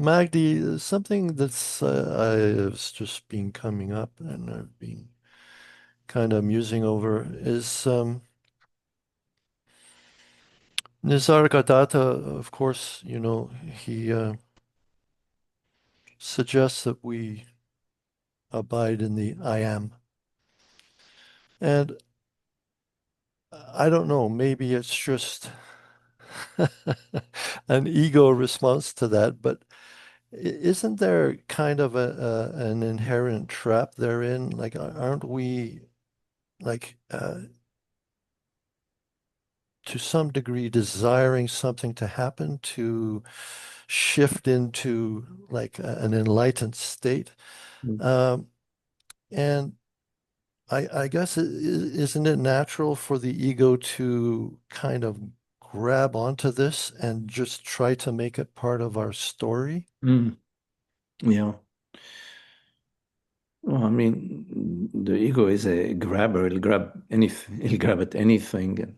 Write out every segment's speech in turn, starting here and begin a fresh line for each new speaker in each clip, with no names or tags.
Magdi, something that's I've just been coming up and I've been kind of musing over is Nisargadatta, of course, he suggests that we abide in the I am. And I don't know, maybe it's just an ego response to that, but isn't there kind of an inherent trap therein? Like, aren't we like to some degree desiring something to happen to shift into like an enlightened state?
Mm.
Um, and I guess isn't it natural for the ego to kind of grab onto this and just try to make it part of our story?
Mm. Yeah. Well, I mean, the ego is a grabber. It'll grab anything. It'll grab at anything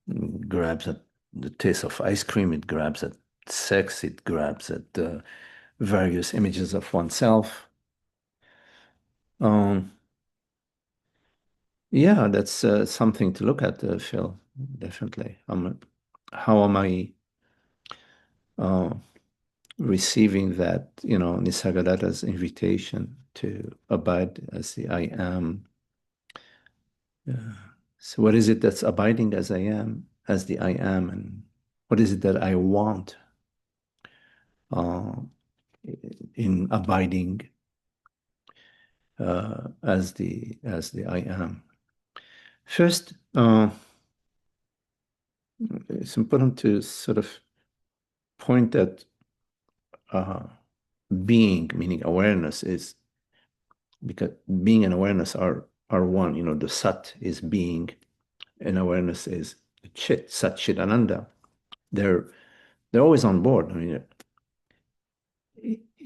and grabs at the taste of ice cream. It grabs at sex. It grabs at various images of oneself. Um, yeah, that's something to look at, Phil. Definitely. How am I uh, receiving that, Nisargadatta's invitation to abide as the I am? Yeah. So what is it that's abiding as I am, as the I am, and what is it that I want uh, in abiding as the I am? First, it's important to sort of point that uh, being, meaning awareness, is because being and awareness are one. The Sat is being, and awareness is Chit, Sat Chit Ananda. They're they're always on board. I mean,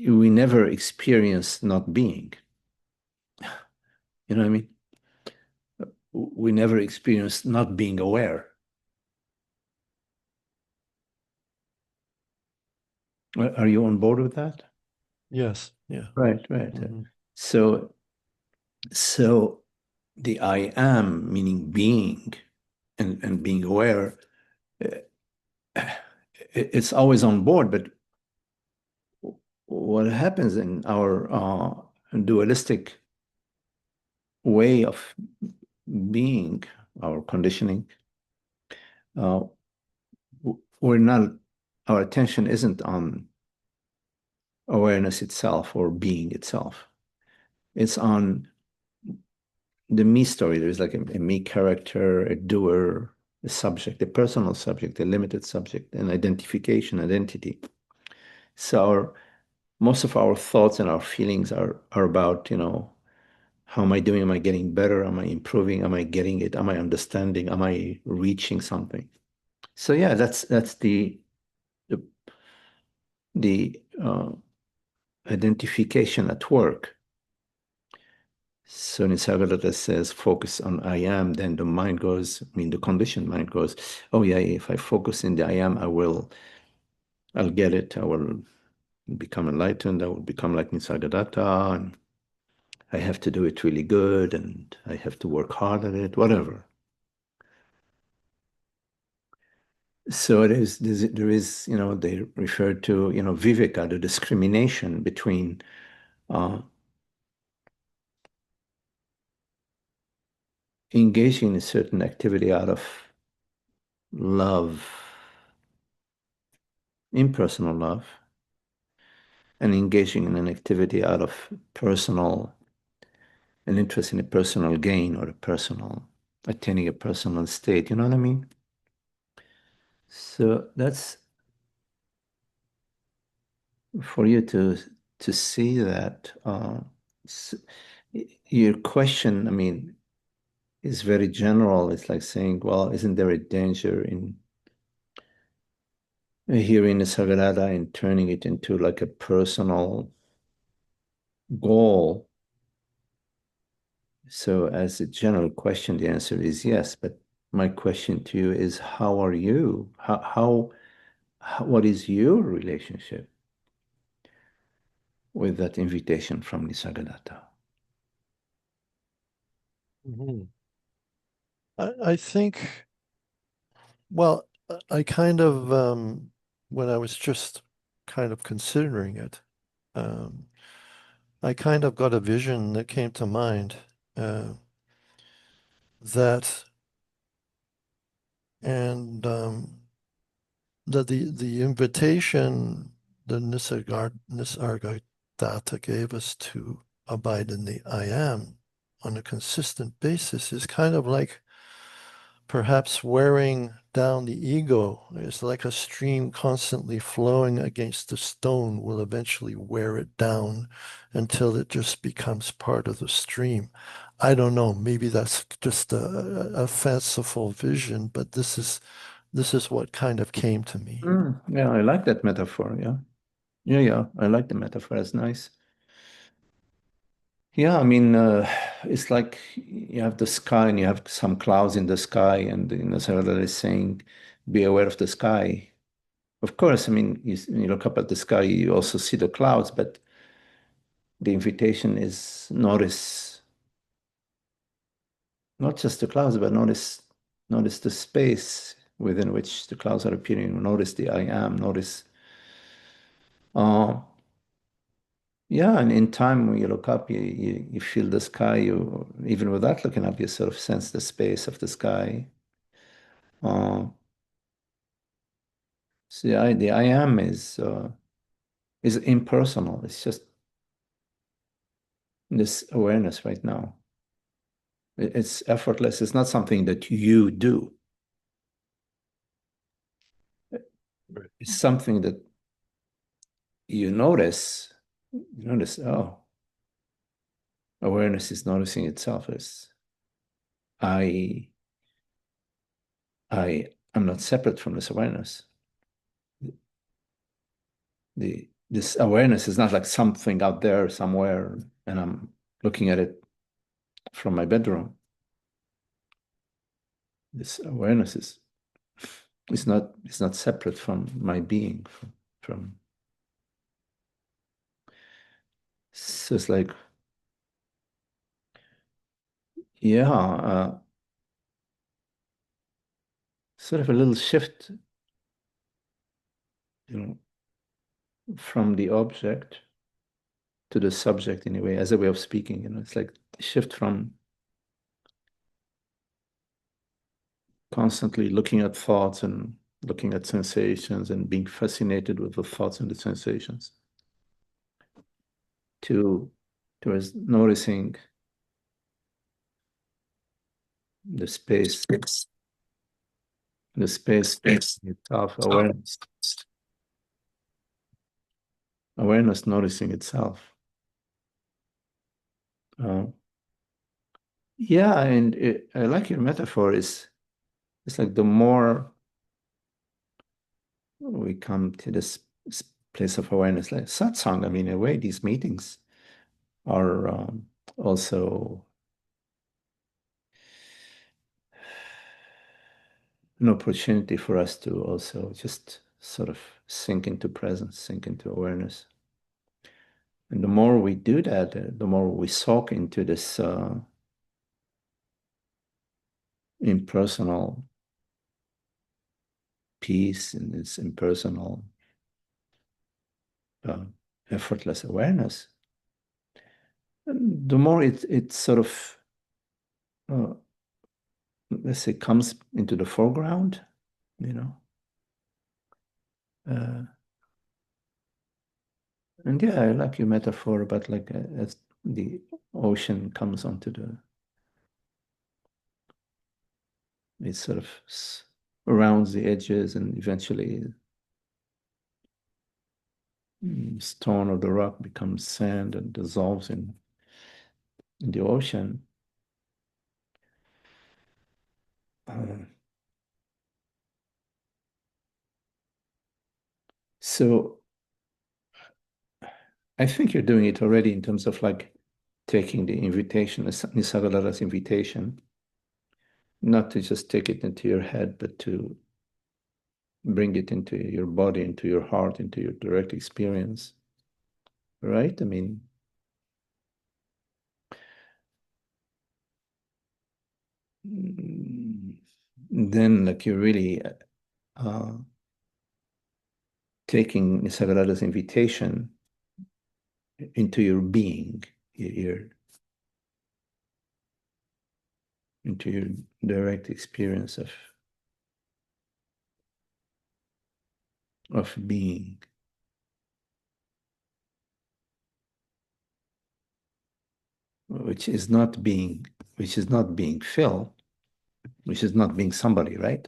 we never experience not being. You know what I mean? We never experience not being aware. Are you on board with that?
Yes. Yeah.
Right, right.
Hmm.
So, so the I am, meaning being and being aware, it's always on board. But what happens in our dualistic way of being, our conditioning, uh, we're not, our attention isn't on awareness itself or being itself. It's on the me story. There's like a me character, a doer, a subject, a personal subject, a limited subject, an identification, identity. So most of our thoughts and our feelings are about, how am I doing? Am I getting better? Am I improving? Am I getting it? Am I understanding? Am I reaching something? So yeah, that's the, the identification at work. So Nisargadatta says, focus on I am, then the mind goes, I mean, the conditioned mind goes, oh yeah, if I focus in the I am, I'll get it. I will become enlightened. I will become like Nisargadatta, and I have to do it really good, and I have to work hard at it, whatever. So there is, they refer to, viveka, the discrimination between uh, engaging in a certain activity out of love, impersonal love, and engaging in an activity out of an interest in a personal gain or a personal, attaining a personal state. You know what I mean? So that's for you to see that. S- your question, I mean, is very general. It's like saying, well, isn't there a danger in hearing the Sagrada and turning it into like a personal goal? So, as a general question, the answer is yes. But my question to you is, how are you? What is your relationship? with that invitation from Nisargadatta.
Mhm. I think, well, I kind of, when I was just kind of considering it, um, I kind of got a vision that came to mind uh, that, and that the invitation the Nisargadatta gave us to abide in the I am on a consistent basis is kind of like perhaps wearing down the ego. It's like a stream constantly flowing against the stone will eventually wear it down until it just becomes part of the stream. I don't know, maybe that's just a fanciful vision, but this is what kind of came to me.
Yeah, I like that metaphor. Yeah. Yeah, yeah. I like the metaphor. It's nice. Yeah, I mean, it's like you have the sky and you have some clouds in the sky, and Sarada is saying, be aware of the sky. Of course, I mean, when you look up at the sky, you also see the clouds, but the invitation is notice not just the clouds, but notice the space within which the clouds are appearing. Notice the I am. Notice, uh, yeah, and in time when you look up, you feel the sky. You even without looking up, you sort of sense the space of the sky. Uh, so the I am is impersonal. It's just this awareness right now. It's effortless. It's not something that you do.
Right.
It's something that you notice. You notice, oh, awareness is noticing itself as I am not separate from this awareness. This awareness is not like something out there somewhere, and I'm looking at it from my bedroom. This awareness is not separate from my being. From so it's like yeah, sort of a little shift, you know, from the object to the subject in a way, as a way of speaking. It's like a shift from constantly looking at thoughts and looking at sensations and being fascinated with the thoughts and the sensations to towards noticing the space, the space itself, awareness noticing itself. Uh, yeah, and I like your metaphor. It's like the more we come to this place of awareness, like satsang. I mean, in a way, these meetings are also an opportunity for us to also just sort of sink into presence, sink into awareness. And the more we do that, the more we soak into this impersonal peace and this impersonal, uh, effortless awareness, and the more it sort of, uh, let's say, comes into the foreground, you know. Uh, and yeah, I like your metaphor about like as the ocean comes onto it sort of rounds the edges and eventually stone or the rock becomes sand and dissolves in the ocean. Uh, so I think you're doing it already in terms of like taking the invitation, Nisargadatta's invitation, not to just take it into your head, but to bring it into your body, into your heart, into your direct experience. right? I mean, mm, then like you're really uh, taking Nisargadatta's invitation into your being, your, into your direct experience of being, which is not being, which is not being Phil, which is not being somebody, right?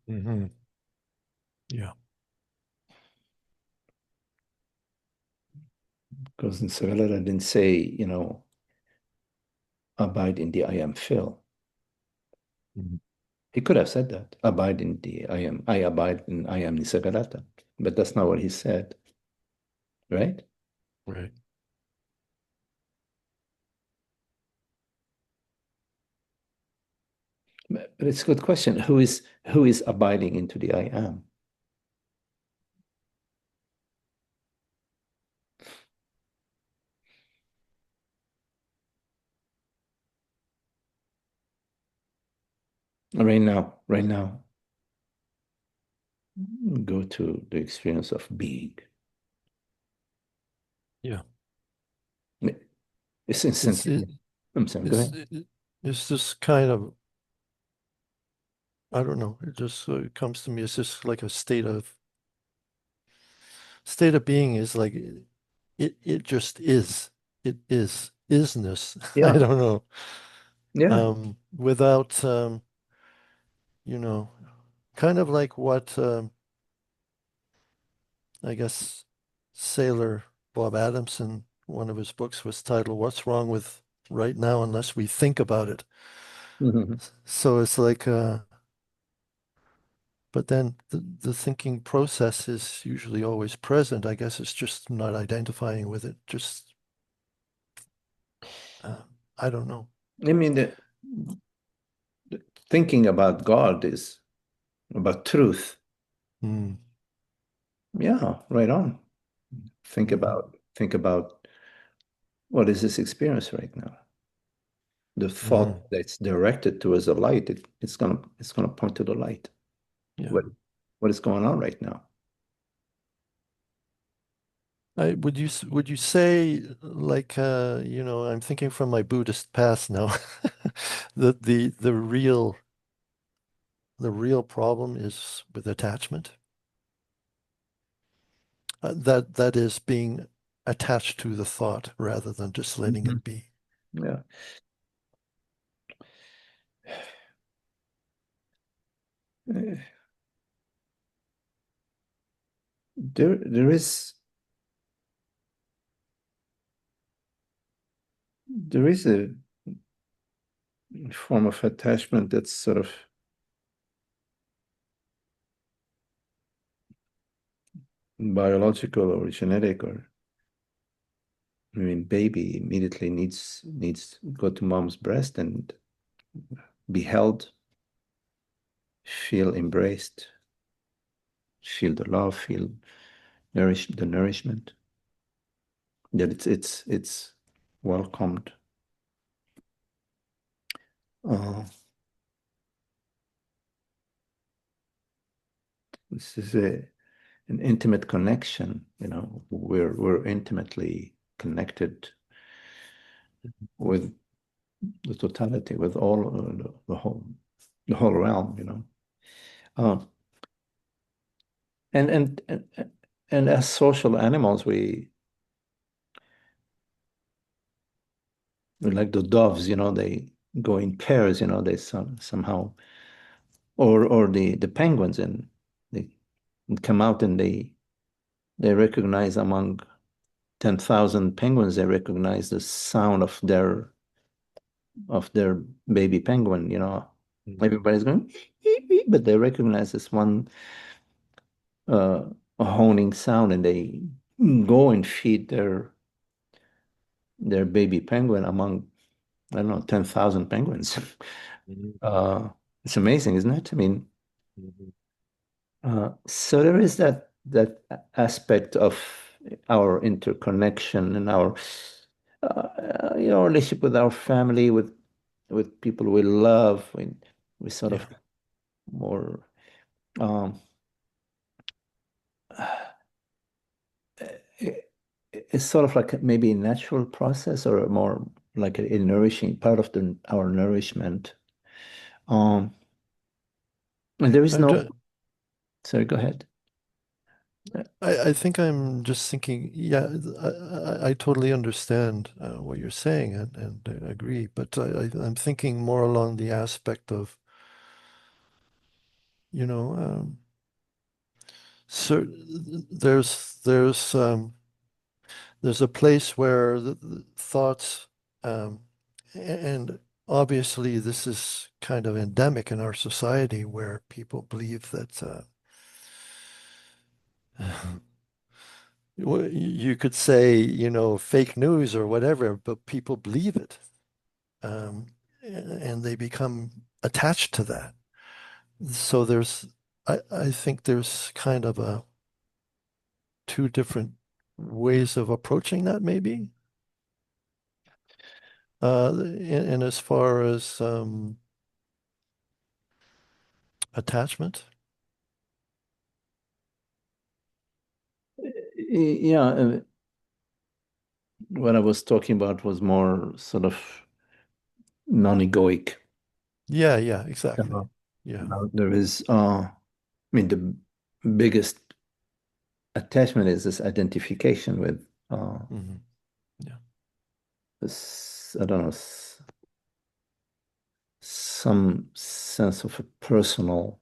Hmm. Yeah.
Because Nisargadatta didn't say, abide in the I am Phil.
Mhm.
He could have said that, abide in the I am, I abide in I am Nisargadatta, but that's not what he said, right?
Right.
But it's a good question. Who is abiding into the I am? Right now, go to the experience of being.
Yeah.
It's
It's
instantaneous.
it,
I'm sorry, go
it's
ahead.
it's just kind of, I don't know. It just it comes to me. It's just like a state of being is like it just is. It is isness. I
Yeah,
don't know.
yeah.
Without you know, kind of like what I guess sailor Bob Adamson, one of his books was titled "What's Wrong with Right Now Unless We Think About It."
Mhm.
So it's like but then the thinking process is usually always present. I guess it's just not identifying with it. Just uh, I don't know.
I mean, the thinking about God is about truth.
Mm,
Yeah, right on.
hmm.
Think about what is this experience right now? The
Hmm.
thought that's directed towards the light, it's gonna point to the light.
Yeah.
What what is going on right now?
Would you say like I'm thinking from my Buddhist past now that the real problem is with attachment. That is being attached to the thought rather than just letting
Mhm.
it be.
Yeah. Eh, there is a form of attachment that's sort of biological or genetic, or I mean, baby immediately needs to go to mom's breast and be held, feel embraced, feel the love, feel the nourishment, that it's welcomed. Uh, this is an intimate connection. We're intimately connected with the totality, with all the whole realm. Uh, and as social animals, we like the doves. They go in pairs. They somehow, or the penguins, and they come out and they recognize among 10,000 penguins, they recognize the sound of their baby penguin.
Mhm.
Everybody's going, but they recognize this one uh, honing sound, and they go and feed their baby penguin among, I don't know, 10,000 penguins.
Mhm.
Uh, it's amazing, isn't it? I mean,
Mhm.
so there is that. that aspect of our interconnection and our relationship with our family, with people we love, we sort of
Yeah.
more um, it- it's sort of like maybe a natural process or more like a nourishing part of our nourishment. Um, and there is
I'm
no,
just,
sorry, go ahead.
I think I'm just thinking, yeah, I totally understand what you're saying and I agree, but I'm thinking more along the aspect of, you know, cer there's a place where the thoughts, um, and obviously this is kind of endemic in our society where people believe that you could say, fake news or whatever, but people believe it, and they become attached to that. So I think there's kind of a two different ways of approaching that, maybe. And as far as attachment.
Yeah, what I was talking about was more sort of non-egoic.
Yeah, yeah, exactly.
Uh,
Yeah.
there is, I mean, the biggest attachment is this identification with
Hmm. Yeah.
this, I don't know, some sense of a personal,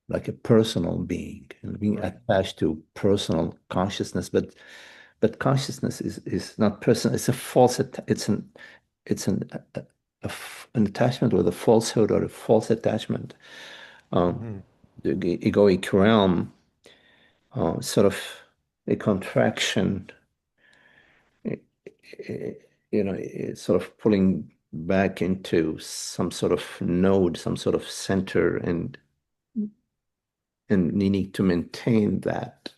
like a personal being and being
Right.
attached to personal consciousness. But consciousness is not personal. It's a false. It's an attachment with a falsehood or a false attachment. Um,
Hmm.
the egoic realm, sort of a contraction, eh, eh, it's sort of pulling back into some sort of node, some sort of center, and needing to maintain that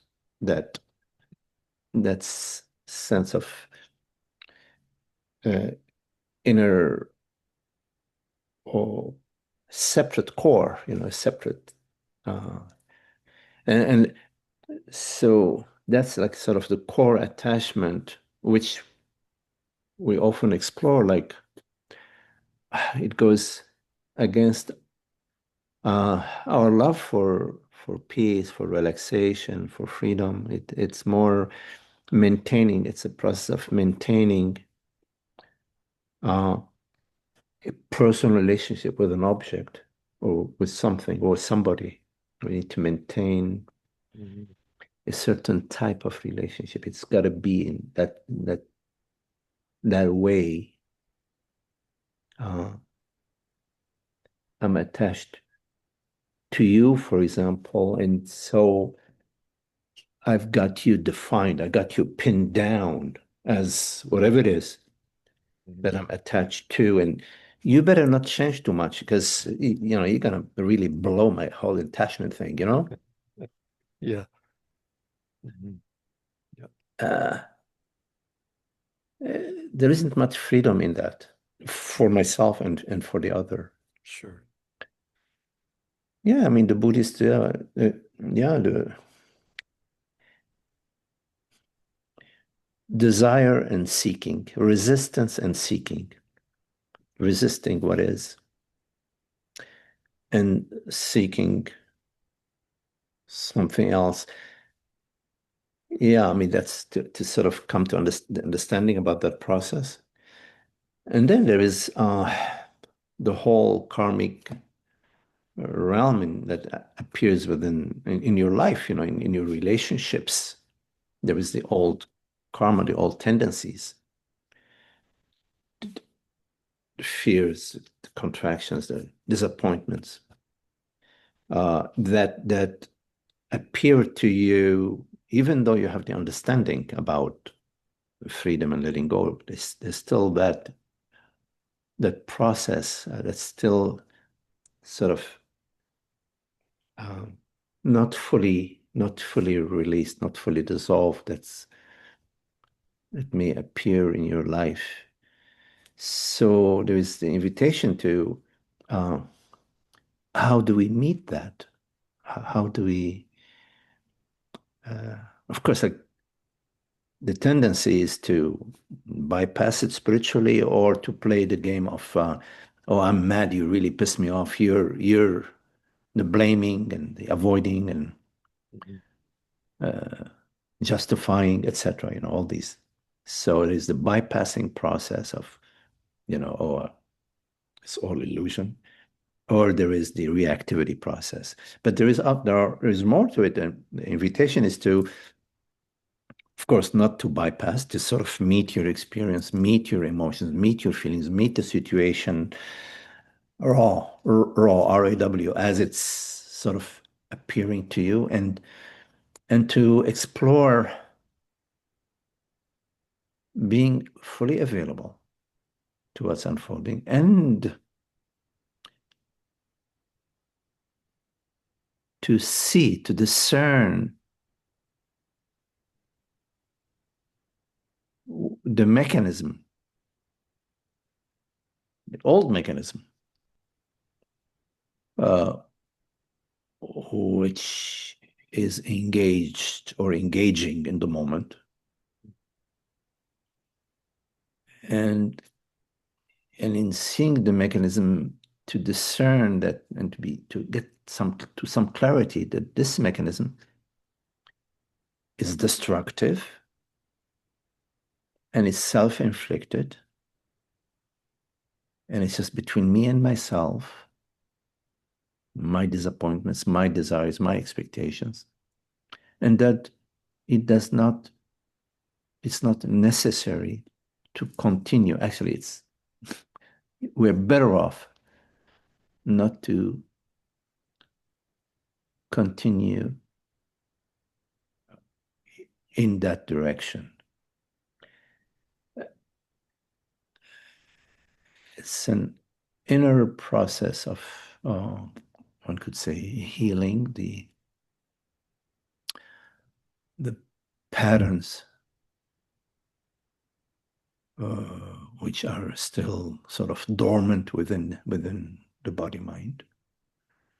sense of uh, inner or separate core, a separate, uh, and so that's like sort of the core attachment, which we often explore. Like it goes against our love for peace, for relaxation, for freedom. It's more maintaining. It's a process of maintaining uh, a personal relationship with an object or with something or somebody. We need to maintain
Hmm.
a certain type of relationship. It's got to be in that way. Uh, I'm attached to you, for example, and so I've got you defined. I got you pinned down as whatever it is that
Hmm.
I'm attached to, and you better not change too much because you're gonna really blow my whole attachment thing.
Yeah. Hmm. Yeah.
Uh, there isn't much freedom in that for myself and for the other.
Sure.
Yeah, I mean the Buddhist, yeah, the desire and seeking, resistance and seeking, resisting what is and seeking something else. Yeah, I mean that's to sort of come to understanding about that process. And then there is the whole karmic realm that appears in your life, in your relationships. There is the old karma, the old tendencies, the fears, the contractions, the disappointments that appear to you, even though you have the understanding about freedom and letting go. There's still that process that's still sort of um, not fully not fully released, not fully dissolved, that may appear in your life. So there is the invitation to uh, how do we meet that? How do we, uh, of course, like the tendency is to bypass it spiritually or to play the game of, oh, I'm mad, you really pissed me off. You're the blaming and the avoiding and
Mhm.
uh, justifying, etc. All these. So it is the bypassing process of, oh, it's all illusion, or there is the reactivity process. But there is more to it, and the invitation is to, of course, not to bypass, to sort of meet your experience, meet your emotions, meet your feelings, meet the situation raw, RAW, as it's sort of appearing to you, and to explore being fully available to what's unfolding and to see, to discern the mechanism, the old mechanism, uh, which is engaged or engaging in the moment, and in seeing the mechanism, to discern that and to get some clarity that this mechanism is destructive and is self-inflicted, and it's just between me and myself, my disappointments, my desires, my expectations, and that it does not, it's not necessary to continue. Actually, we're better off not to continue in that direction. It's an inner process of, one could say, healing the patterns which are still sort of dormant within the body mind.